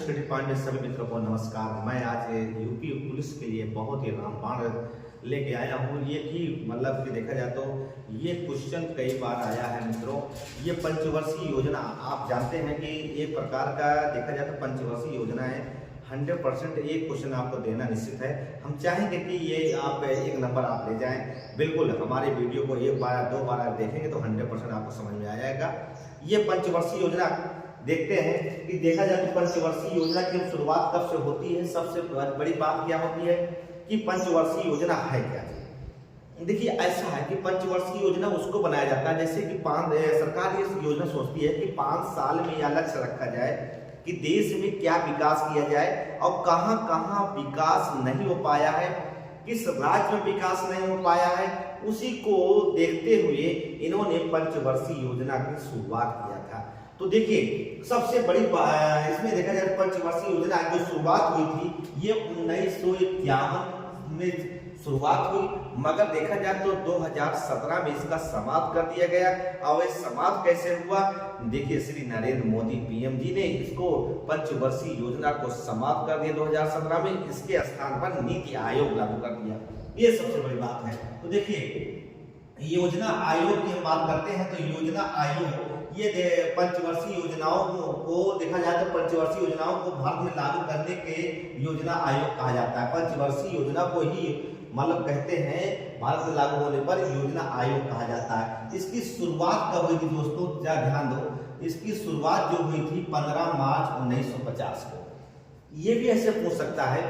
Study point में सभी मित्रों को नमस्कार। मैं आज यूपी पुलिस के लिए बहुत ही रामबाण लेके आया हूँ। ये कि मतलब कि देखा जाए तो ये क्वेश्चन कई बार आया है मित्रों। ये पंचवर्षीय योजना आप जानते हैं कि एक प्रकार का देखा जाए तो पंचवर्षीय योजना है। 100% एक क्वेश्चन आपको देना निश्चित है। हम चाहेंगे कि ये आप एक नंबर आप ले जाएं। बिल्कुल हमारे वीडियो को एक बार दो बार देखेंगे तो 100% आपको समझ में आ जाएगा। ये पंचवर्षीय योजना देखते हैं कि देखा जाए तो पंचवर्षीय योजना की शुरुआत कब से होती है। सबसे बड़ी बात क्या होती है कि पंचवर्षीय योजना है क्या। देखिए ऐसा है कि पंचवर्षीय योजना उसको बनाया जाता है जैसे कि सरकार ये योजना सोचती है कि 5 साल में यह लक्ष्य रखा जाए कि देश में क्या विकास किया जाए और कहां कहां विकास नहीं हो पाया है, किस राज्य में विकास नहीं हो पाया है, उसी को देखते हुए इन्होंने पंचवर्षीय योजना की शुरुआत किया था। तो देखिए सबसे बड़ी इसमें देखा जाए पंचवर्षीय योजना जो शुरुआत हुई थी ये 1951 में शुरुआत हुई, मगर देखा जाए तो 2017 में इसका समाप्त कर दिया गया। और ये समाप्त कैसे हुआ, देखिए श्री नरेंद्र मोदी पीएम जी ने इसको पंचवर्षीय योजना को समाप्त कर दिया 2017 में। इसके स्थान पर नीति आयोग लागू कर दिया, ये सबसे बड़ी बात है। तो देखिए योजना आयोग की हम बात करते हैं तो योजना आयोग ये पंचवर्षीय योजनाओं को देखा जाए तो पंचवर्षीय योजनाओं को भारत में लागू करने के योजना आयोग कहा जाता है। पंचवर्षीय योजना को ही मतलब कहते हैं भारत में लागू होने पर योजना आयोग कहा जाता है। इसकी शुरुआत कब हुई थी दोस्तों, जरा ध्यान दो। इसकी शुरुआत जो हुई थी 15 मार्च 1950 को। ये भी ऐसे पूछ सकता है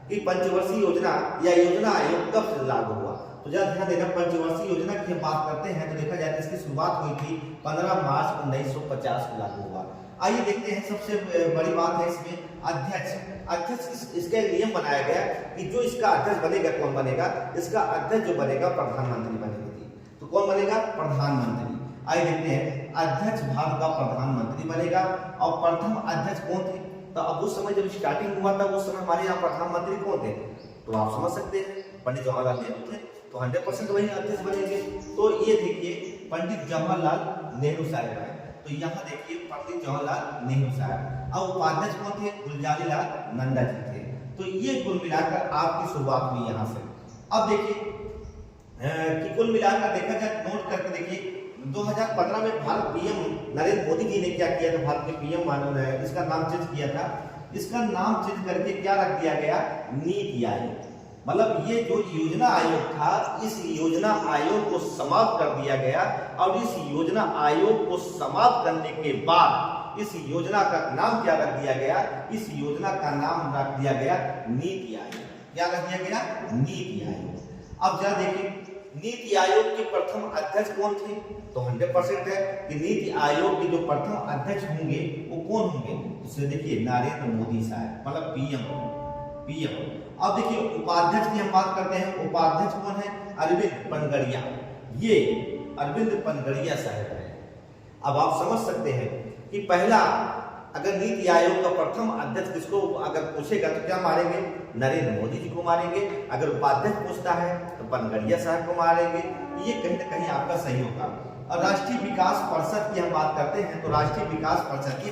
कि पंचवर्षीय योजना या योजना आयोग कब से लागू हुआ, तो जरा ध्यान देना। पंचवर्षीय योजना की बात करते हैं तो देखा जाए इसकी शुरुआत हुई थी 15 मार्च 1950 को लागू हुआ। आइए देखते हैं सबसे बड़ी बात है इसमें अध्यक्ष इसका एक नियम बनाया गया कि जो इसका अध्यक्ष बनेगा, कौन बनेगा, इसका अध्यक्ष जो बनेगा प्रधानमंत्री बनेगी। तो कौन बनेगा, प्रधानमंत्री। आइए देखते हैं अध्यक्ष भारत का प्रधानमंत्री बनेगा। और प्रथम अध्यक्ष कौन थे, तो अब उस समय जब स्टार्टिंग हुआ था उस समय हमारे यहाँ प्रधानमंत्री कौन थे, तो आप समझ सकते हैं पंडित जवाहरलाल नेहरू थे। तो 100% वही अध्यक्ष बनेंगे। तो ये देखिए पंडित जवाहरलाल नेहरू साहब है, तो यहाँ देखिए पंडित जवाहरलाल नेहरू साहब। और उपाध्यक्ष कौन थे, गुलजारीलाल नंदा जी थे। तो ये कुल मिलाकर आपकी शुरुआत हुई यहाँ से। अब देखिए कि कुल मिलाकर देखा जाए, नोट करके देखिए 2015 में भारत पीएम नरेंद्र मोदी जी ने क्या किया था, भारत के पीएम इसका नाम चेंज किया था। इसका नाम चेंज करके क्या रख दिया गया, नीति आयोग। मतलब ये जो योजना आयोग था इस योजना आयोग को समाप्त कर दिया गया। और इस योजना आयोग को समाप्त करने के बाद इस योजना का नाम क्या रख दिया गया, इस योजना का नाम रख दिया गया नीति आयोग। क्या रख दिया गया, नीति आयोग। अब जरा देखिए नीति आयोग के प्रथम अध्यक्ष कौन थे, तो 100% है कि नीति आयोग के जो प्रथम अध्यक्ष होंगे वो कौन होंगे, तो देखिए नरेंद्र मोदी साहब, मतलब पीएम। अब देखिए उपाध्यक्ष की हम बात करते हैं। उपाध्यक्ष कौन है, अरविंद पनगड़िया। ये अरविंद पनगड़िया साहब है। अब आप समझ सकते हैं कि पहला अगर नीति आयोग का प्रथम अध्यक्ष किसको अगर पूछेगा तो क्या मारेंगे, नरेंद्र मोदी जी को मारेंगे। अगर उपाध्यक्ष पूछता है तो पनगड़िया साहब को मारेंगे। ये कहीं ना कहीं आपका सही होगा। और राष्ट्रीय विकास परिषद की हम बात करते हैं तो राष्ट्रीय विकास परिषद, ये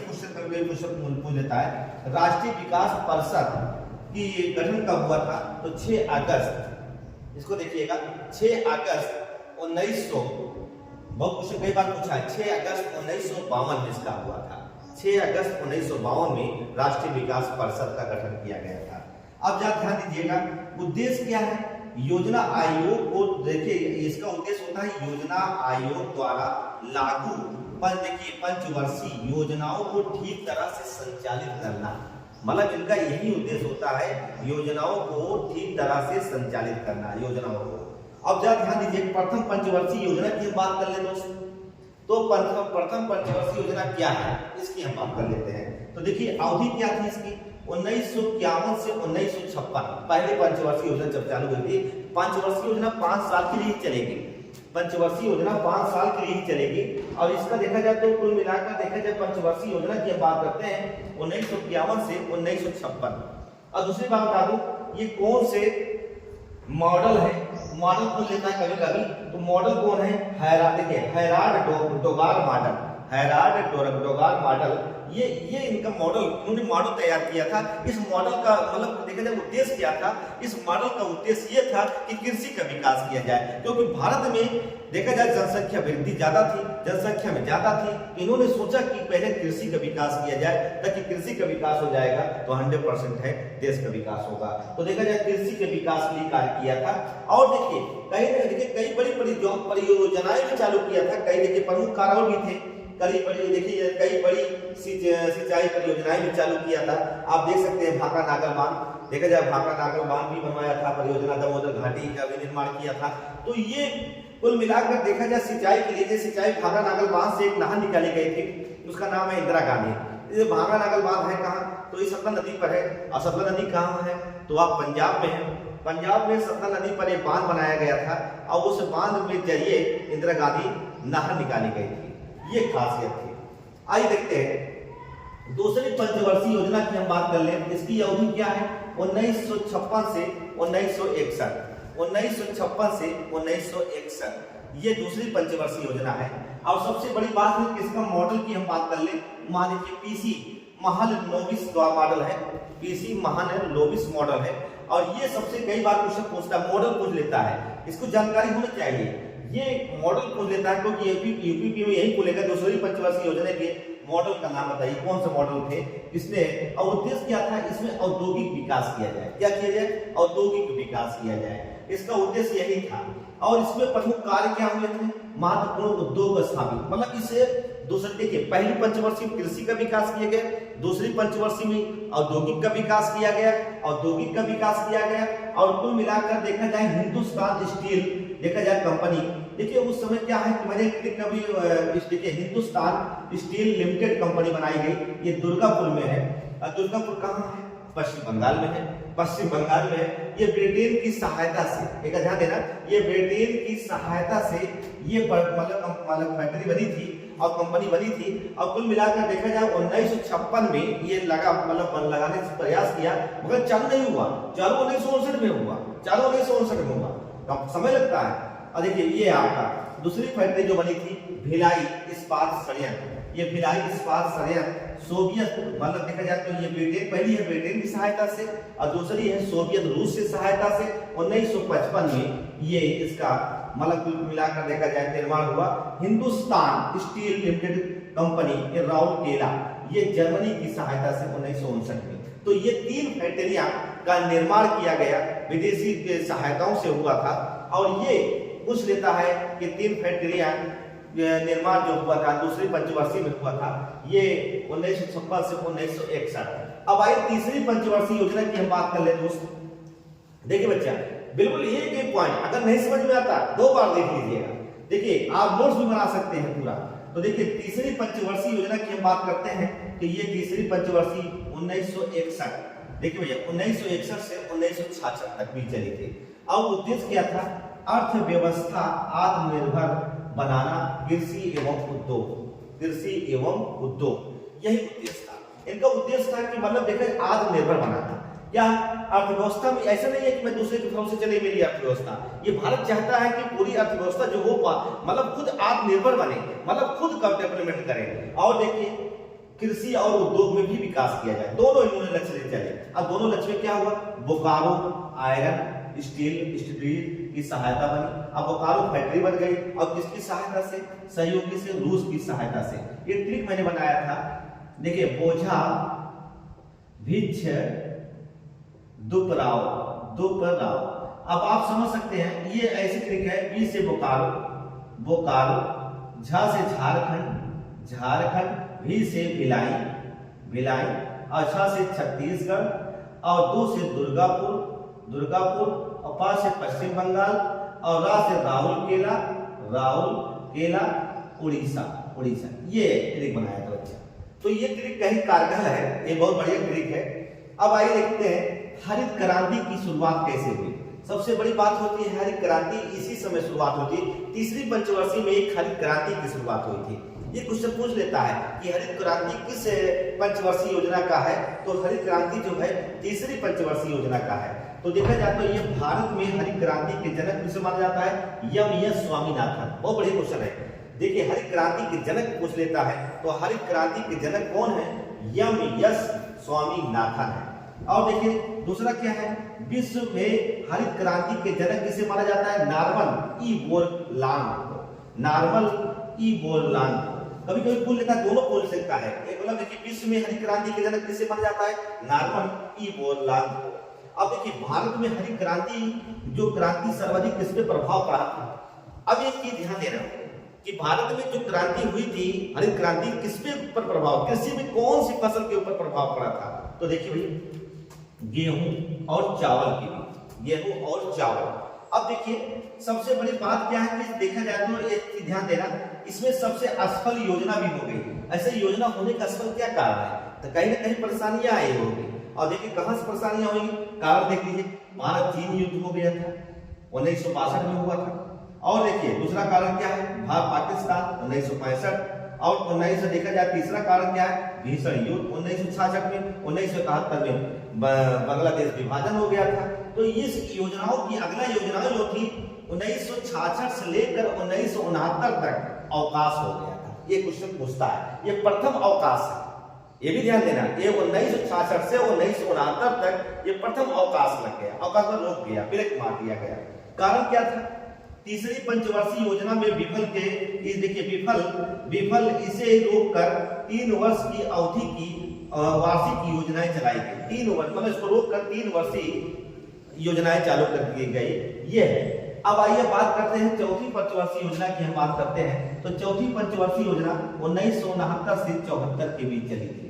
क्वेश्चन पूछ लेता है, राष्ट्रीय विकास परिषद की गठन कब हुआ था, तो 6 अगस्त, इसको देखिएगा 6 अगस्त 1900, बहुत क्वेश्चन कई बार पूछा है, 6 अगस्त 1952 में इसका हुआ था। 6 अगस्त 1952 में राष्ट्रीय विकास परिषद का गठन किया गया था। अब जरा ध्यान दीजिएगा उद्देश्य क्या है, योजना आयोग को देखिए इसका उद्देश्य होता है योजना आयोग द्वारा लागू देखिए पंचवर्षीय योजनाओं को ठीक तरह से संचालित करना। मतलब इनका यही उद्देश्य होता है योजनाओं को ठीक तरह से संचालित करना, योजनाओं को। अब जरा ध्यान दीजिए प्रथम पंचवर्षीय योजना की हम बात कर ले दोस्त, तो प्रथम पंचवर्षीय योजना क्या है इसकी हम बात कर लेते हैं। तो देखिए अवधि क्या थी इसकी, 1951 से 1956 पहले पंचवर्षीय योजना जब चालू हुई थी। पंचवर्षीय योजना 5 साल के लिए चलेगी, पंचवर्षीय योजना 5 साल के लिए ही चलेगी। और इसका देखा जाए तो कुल मिलाकर देखा जाए पंचवर्षीय योजना की हम बात करते हैं 1951 से 1956। और दूसरी बात बता दूं ये कौन से मॉडल है, मॉडल कौन लेता है कभी कभी, तो मॉडल कौन है, हैराड डोगार मॉडल। हैराड डोगार मॉडल ये इनका मॉडल, इन्होंने मॉडल तैयार किया था। इस मॉडल का मतलब देखा जाए उद्देश्य क्या था, इस मॉडल का उद्देश्य ये था कि कृषि का विकास किया जाए, क्योंकि भारत में देखा जाए जनसंख्या वृद्धि ज्यादा थी, जनसंख्या में ज्यादा थी। इन्होंने सोचा कि पहले कृषि का विकास किया जाए, ताकि कृषि का विकास हो जाएगा तो 100% है देश का विकास होगा। तो देखा जाए कृषि के विकास के लिए कार्य किया था। और देखिए कई बड़ी परियोजनाएं भी चालू किया था, कई देखिए प्रमुख कारण भी थे, कई बड़ी सिंचाई परियोजनाएं भी चालू किया था। आप देख सकते हैं भाखड़ा नागल बांध, देखा जाए भाखड़ा नागल बांध भी बनवाया था, परियोजना दामोदर घाटी का भी निर्माण किया था। तो ये कुल मिलाकर देखा जाए सिंचाई के लिए, सिंचाई भाखड़ा नागल बांध से एक नहर निकाली गई थी, उसका नाम है इंदिरा गांधी। ये भाखड़ा नागल बांध है कहाँ, तो ये सतलज नदी पर है। और सतलज नदी कहाँ है, तो आप पंजाब में है। पंजाब में सतलज नदी पर एक बांध बनाया गया था और उस बांध के जरिए इंदिरा गांधी नहर निकाली गई थी, ये खासियत थी। आइए देखते हैं दूसरी पंचवर्षीय योजना की हम बात कर लें। इसकी अवधि क्या है, 1956 से 1961, 1956 से 1961 ये दूसरी पंचवर्षीय योजना है। और सबसे बड़ी बात है कि इसका मॉडल की हम बात कर लें, मान लीजिए पीसी महालनोबिस मॉडल है, पीसी महालनोबिस मॉडल है। और ये सबसे कई बार क्वेश्चन पूछता है, मॉडल पूछ लेता है, इसको जानकारी होनी चाहिए। ये मॉडल पूछ लेता है क्योंकि यूपी में यही बोलेगा दूसरी पंचवर्षीय योजना के मॉडल का नाम बताइए, कौन से मॉडल थे इसने, और उद्देश्य क्या था, इसमें औद्योगिक विकास किया जाए। क्या किया जाए, औद्योगिक विकास किया जाए, इसका उद्देश्य यही था। और इसमें प्रमुख कार्य क्या हुए थे, महत्वपूर्ण उद्योग स्थापित, मतलब इसे दूसरे देखिए पहली पंचवर्षीय में कृषि का विकास किया गया, दूसरी पंचवर्षीय में औद्योगिक का विकास किया गया, औद्योगिक का विकास किया गया। और कुल मिलाकर देखा जाए हिंदुस्तान स्टील देखा जाए कंपनी, देखिए उस समय क्या है कि मैंने कभी देखिए हिंदुस्तान स्टील लिमिटेड कंपनी बनाई गई, ये दुर्गापुर में है। और दुर्गापुर कहाँ है, पश्चिम बंगाल में है, पश्चिम बंगाल में। ये ब्रिटेन की सहायता से, एक ध्यान देना, ये ब्रिटेन की सहायता से ये मतलब फैक्ट्री बनी थी और कंपनी बनी थी। और कुल मिलाकर देखा जाए 1956 में ये लगाने से प्रयास किया, मगर चालू नहीं हुआ, चालू 1959 में हुआ, चालू 1959 में हुआ, कम समय लगता है। और देखिए ये आपका दूसरी फैक्ट्री जो बनी थी भिलाई इस्पात संयंत्र, ये भिलाई इस्पात संयंत्र सोवियत मतलब देखा जाए तो ये ब्रिटेन, पहली है ब्रिटेन की सहायता से और दूसरी है सोवियत रूस से सहायता से। 1955 में ये इसका मतलब मिलाकर देखा जाए निर्माण हुआ। हिंदुस्तान स्टील लिमिटेड कंपनी ये राउरकेला, ये जर्मनी की सहायता से 1959 में। तो ये 3 फैक्ट्रियां का निर्माण किया गया, विदेशी सहायताओं से हुआ था। और ये पूछ लेता है कि 3 फैक्ट्रियां निर्माण जो हुआ था दूसरी पंचवर्षीय में हुआ था, ये 1956 से 1961। अब आई तीसरी पंचवर्षीय योजना की हम बात कर ले दोस्त। देखिए बच्चा बिल्कुल एक पॉइंट अगर नहीं समझ में आता 2 बार देख लीजिएगा, देखिए आप नोट्स भी बना सकते हैं पूरा। तो देखिए तीसरी पंचवर्षीय योजना की हम बात करते हैं कि ये तीसरी पंचवर्षीय 1961, देखिए भैया 1961 से 1966 तक भी चली थी। अब उद्देश्य क्या था, अर्थव्यवस्था आत्मनिर्भर बनाना, कृषि एवं उद्योग, कृषि एवं उद्योग, यही उद्देश्य था। इनका उद्देश्य था कि मतलब देखिए आत्मनिर्भर बनाना। क्या अर्थव्यवस्था में ऐसा नहीं है कि मैं दूसरे की तरफ से चले मेरी अर्थव्यवस्था, ये भारत चाहता है कि पूरी अर्थव्यवस्था जो हो मतलब खुद आत्मनिर्भर बने, मतलब खुद का डेवलपमेंट करे। और देखिए कृषि और उद्योग में भी विकास किया जाए, दोनों इन्होंने लक्ष्य ले चले। अब दोनों लक्ष्य में क्या हुआ, बोकारो आयरन स्टील इंस्टीट्यूट की सहायता बनी। अब बोकारो फैक्ट्री बन गई और किसकी सहायता से, सहयोगी से, रूस की सहायता से। ये ट्रिक मैंने बनाया था, देखिए बोझा भिक्ष दुपराव, दुपराव। अब आप समझ सकते हैं ये ऐसी ट्रिक है, बी से बोकारो, बोकारो, झा से झारखंड, झारखंड, भी से भिलाई, भिलाई, और छा से छत्तीसगढ़, और 2 से दुर्गापुर, दुर्गापुर, और 5 से पश्चिम बंगाल, और रा से राउरकेला, राउरकेला, उड़ीसा, उड़ीसा। ये ट्रिक बनाया था बच्चा। तो ये ट्रिक कहीं कारगर है, ये बहुत बढ़िया ट्रिक है। अब आइए देखते हैं हरित क्रांति की शुरुआत कैसे हुई। सबसे बड़ी बात होती है हरित क्रांति इसी समय शुरुआत होती है, तीसरी पंचवर्षीय में एक हरित क्रांति की शुरुआत हुई थी। ये क्वेश्चन पूछ लेता है कि हरित क्रांति किस पंचवर्षीय योजना का है, तो हरित क्रांति जो है तीसरी पंचवर्षीय योजना का है। तो देखा जाए तो ये भारत में हरित क्रांति के जनक किसे माना जाता है, एम.एस. स्वामीनाथन। बहुत बढ़िया क्वेश्चन है, देखिए हरित क्रांति के जनक पूछ लेता है तो हरित क्रांति के जनक कौन है? एम.एस. स्वामीनाथन है। और देखिए दूसरा क्या है, विश्व में हरित क्रांति के जनक किसे माना जाता है? Norman E. Borlaug. Norman E. Borlaug. कभी कभी बोल लेता है, दोनों बोल सकता है। एक मतलब देखिए विश्व में हरित क्रांति के जनक किसे माना जाता है? Norman E. बोरलान। अब देखिए भारत में हरित क्रांति जो क्रांति सर्वाधिक किस पे प्रभाव पड़ा था? अब एक चीज ध्यान देना कि भारत में जो क्रांति हुई थी, हरित क्रांति किस पे ऊपर प्रभाव, कृषि में कौन सी फसल के ऊपर प्रभाव पड़ा था? तो देखिए भाई गेहूं और चावल के लिए, गेहूं और चावल। अब देखिए सबसे बड़ी बात क्या है कि देखा जाए तो एक चीज ध्यान देना, इसमें सबसे असफल योजना भी हो गई। ऐसे योजना होने का असफल क्या कारण है? तो कहीं ना कहीं परेशानियां आई होगी। और देखिए कहां से परेशानियां होंगी, कारण देख लीजिए, भारत चीन युद्ध हो गया था 1962 में हुआ था। और देखिए दूसरा कारण क्या है, भारत पाकिस्तान 1965। और 19 देखा जाए तीसरा कारण क्या है, भीषण युद्ध 1966 में। 1971 में बांग्लादेश विभाजन हो गया था। तो इस योजनाओं की अगला योजना जो थी 1966 से लेकर 1969 तक अवकाश हो गया था। ये क्वेश्चन पूछता है, ये प्रथम अवकाश है, ये भी ध्यान देना। ये 1966 से 1969 तक ये प्रथम अवकाश लग गया, अवकाश में रोक गया, ब्रेक मार दिया गया। कारण क्या था? तीसरी पंचवर्षीय योजना में विफल के, इस देखिए विफल इसे रोककर 3 वर्ष की अवधि की वार्षिक योजनाएं चलाई गई। 3 वर्ष मतलब इसको रोककर 3 वर्षीय योजनाएं चालू कर दी गई। ये है। अब आइए बात करते हैं चौथी पंचवर्षीय योजना की। हम बात करते हैं तो चौथी पंचवर्षीय योजना 1969 से 74 के बीच चली थी।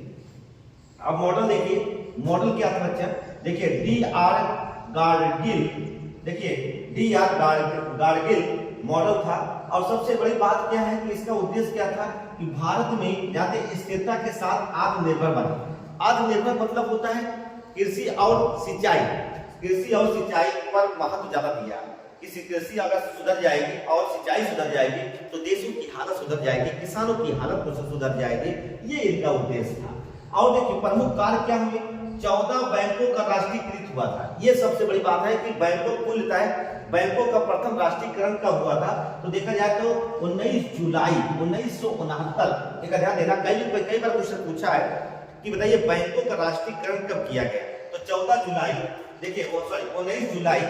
अब मॉडल देखिए, मॉडल क्या था बच्चा? देखिए डी.आर. गाडगिल, देखिए डी.आर. गाडगिल मॉडल था। और सबसे बड़ी बात क्या है कि इसका उद्देश्य क्या था कि भारत में जाते स्थिरता के साथ आत्मनिर्भर बने। आत्मनिर्भर मतलब होता है कृषि और सिंचाई, कृषि और सिंचाई पर महत्व ज्यादा दिया। किसी कृषि अगर सुधर जाएगी और सिंचाई सुधर जाएगी तो देशों की हालत सुधर जाएगी, किसानों की हालत सुधर जाएगी। ये इनका उद्देश्य था। और देखिए प्रमुख कार्य क्या हुए? 14 बैंकों का राष्ट्रीयकृत हुआ था। ये सबसे बड़ी बात है कि बैंकों को लेता है, बैंकों का प्रथम राष्ट्रीयकरण कब हुआ था? तो देखा जाए तो 19 जुलाई 1969। एक ध्यान देना, कई बार क्वेश्चन पूछा है कि बताइए बैंकों का राष्ट्रीयकरण कब किया गया? तो 14 जुलाई, देखिए 19 जुलाई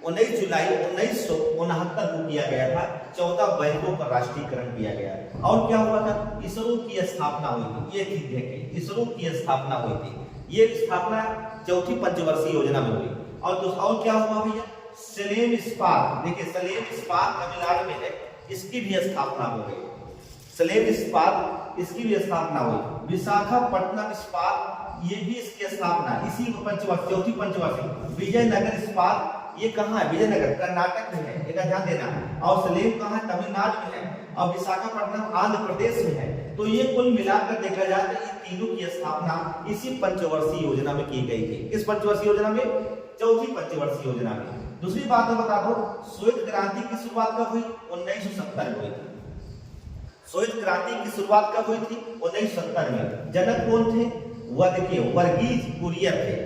1969 को किया गया था। 14 बैंकों का राष्ट्रीयकरण किया गया। और क्या हुआ था? इसरो की स्थापना हुई थी। ये चीज देखिए, इसरो की स्थापना हुई थी। ये स्थापना चौथी पंचवर्षीय योजना में हुई। और क्या हुआ भैया? सलेम इस्पात, देखिए सलेम इस्पात तमिलनाडु में है, इसकी भी स्थापना हो गई। सलेम इस्पात, इसकी भी स्थापना हुई। विशाखापट्टनम इस्पात, ये भी इसकी स्थापना इसी चौथी पंचवर्षीय। विजयनगर इस्पात, ये कहाँ है? विजयनगर कर्नाटक में है, एक ध्यान देना। और सलेम कहाँ है? तमिलनाडु में है। और विशाखापट्टनम आंध्र प्रदेश में है। तो ये कुल मिलाकर देखा जाए तो इन तीनों की स्थापना इसी पंचवर्षीय योजना में की गई थी। किस पंचवर्षीय योजना में? चौथी पंचवर्षीय योजना में। दूसरी बात मैं बता दूं, श्वेत क्रांति की शुरुआत कब हुई? 1970 में हुई थी। श्वेत क्रांति की शुरुआत कब हुई थी? 1970 में। जनक कौन थे? वह देखिए वर्गीज कुरियन थे।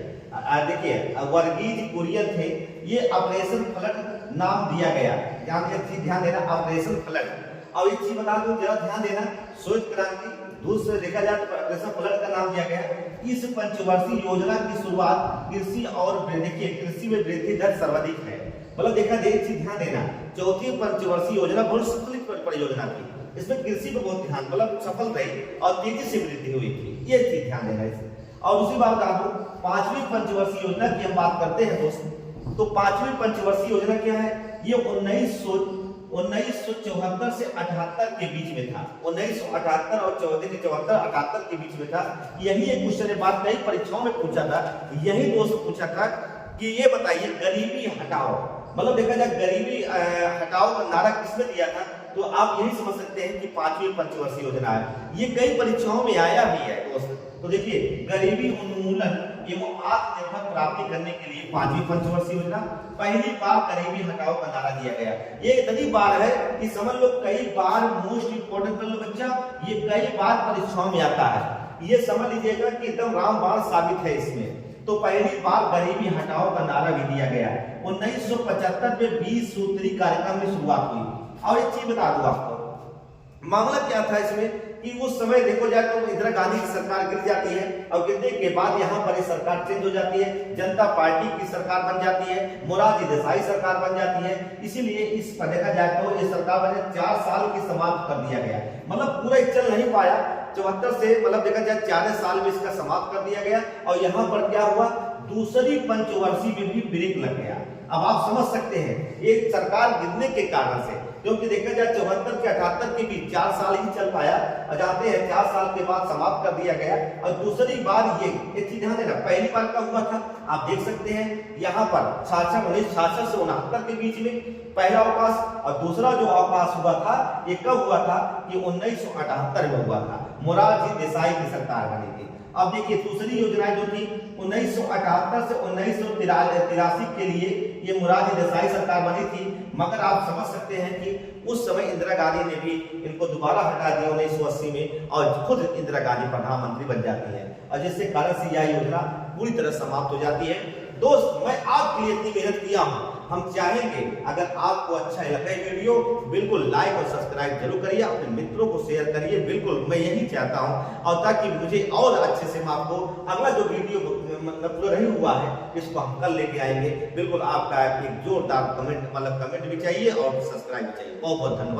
देखिए वर्गीज कुरियन थे। ये ऑपरेशन फ्लड नाम दिया गया। ध्यान देना, ऑपरेशन फ्लड। और एक चीज बता दूं, जरा ध्यान देना, श्वेत क्रांति दूसरे देखा जाए तो ऑपरेशन फ्लड का नाम दिया गया। इस पंचवर्षीय योजना की शुरुआत कृषि और देखिए कृषि में वृद्धि दर सर्वाधिक है। मतलब देखा जाए, एक चीज ध्यान देना, चौथी पंचवर्षीय योजना बहुत सफल परियोजना थी। इसमें कृषि पर बहुत ध्यान, मतलब सफल रही और तेजी से वृद्धि हुई थी। ये चीज ध्यान देना इसमें। और दूसरी बात बता दूं, पांचवी पंचवर्षीय योजना की हम बात करते हैं दोस्तों, तो पांचवी पंचवर्षीय योजना क्या है? ये 1974 से 78 के बीच में था। 1978 और 74 के बीच में था। यही एक क्वेश्चन बात कई परीक्षाओं में पूछा था। यही दोस्त पूछा था कि ये बताइए गरीबी हटाओ, मतलब देखा जाए गरीबी हटाओ का नारा किसने दिया था? तो आप यही समझ सकते हैं कि पांचवी पंचवर्षीय योजना है। ये कई परीक्षाओं में आया भी है दोस्त। तो देखिए गरीबी उन्मूलन एवं आत्मनिर्भर प्राप्ति करने के लिए पांचवी पंचवर्षीय योजना, पहली बार गरीबी हटाओ का नारा दिया गया। ये इतनी बार है कि समझ लो कई बार, मोस्ट इंपोर्टेंट कर लो बच्चा, ये कई बार परीक्षाओं में आता है। ये समझ लीजिएगा कि एकदम रामबाण साबित है इसमें। तो पहली बार गरीबी हटाओ का नारा भी दिया गया। 1975 में 20 सूत्री कार्यक्रम की शुरुआत हुई। और एक चीज बता दूं आपको, मामला क्या था इसमें कि उस समय देखो जाए तो इंदिरा गांधी की सरकार गिर जाती है और गिरने के बाद यहाँ पर सरकार चेंज हो जाती है, जनता पार्टी की सरकार बन जाती है, मोरारजी देसाई सरकार बन जाती है। इसीलिए इस पर देखा जाए तो ये सरकार बने 4 साल की समाप्त कर दिया गया, मतलब पूरा चल नहीं पाया 74 से, मतलब देखा जाए 4 साल में इसका समाप्त कर दिया गया। और यहाँ पर क्या हुआ, दूसरी पंचवर्षीय में भी ब्रेक लग गया। अब आप समझ सकते हैं ये सरकार गिरने के कारण से, क्योंकि देखा जाए 74 के 78 के बीच 4 साल ही चल पाया, जाते हैं 4 साल के बाद समाप्त कर दिया गया। और दूसरी बार ये चीज ध्यान देना, पहली बार का हुआ था आप देख सकते हैं यहाँ पर 1966 से 69 के बीच में पहला अवकाश, और दूसरा जो अवकाश हुआ था ये कब हुआ था कि 1978 में हुआ था, मोरारजी देसाई की सरकार बनी थी। अब देखिए दूसरी योजनाएं जो थी 1978 से 1983 के लिए ये मोरारजी देसाई सरकार बनी थी, मगर आप समझ सकते हैं कि उस समय इंदिरा गांधी ने भी इनको दोबारा हटा दिया 1980 में, और खुद इंदिरा गांधी प्रधानमंत्री बन जाती है, और जिसके कारण से यह योजना पूरी तरह समाप्त हो जाती है। दोस्त, मैं आपके लिए इतनी मेहनत किया हूं, हम चाहेंगे अगर आपको अच्छा लगे वीडियो बिल्कुल लाइक और सब्सक्राइब जरूर करिए, अपने मित्रों को शेयर करिए, बिल्कुल मैं यही चाहता हूं, और ताकि मुझे और अच्छे से मैं आपको अगला जो वीडियो मतलब नहीं हुआ है इसको हम कल लेके आएंगे। बिल्कुल आपका एक जोरदार कमेंट भी चाहिए और सब्सक्राइब भी चाहिए। बहुत बहुत धन्यवाद।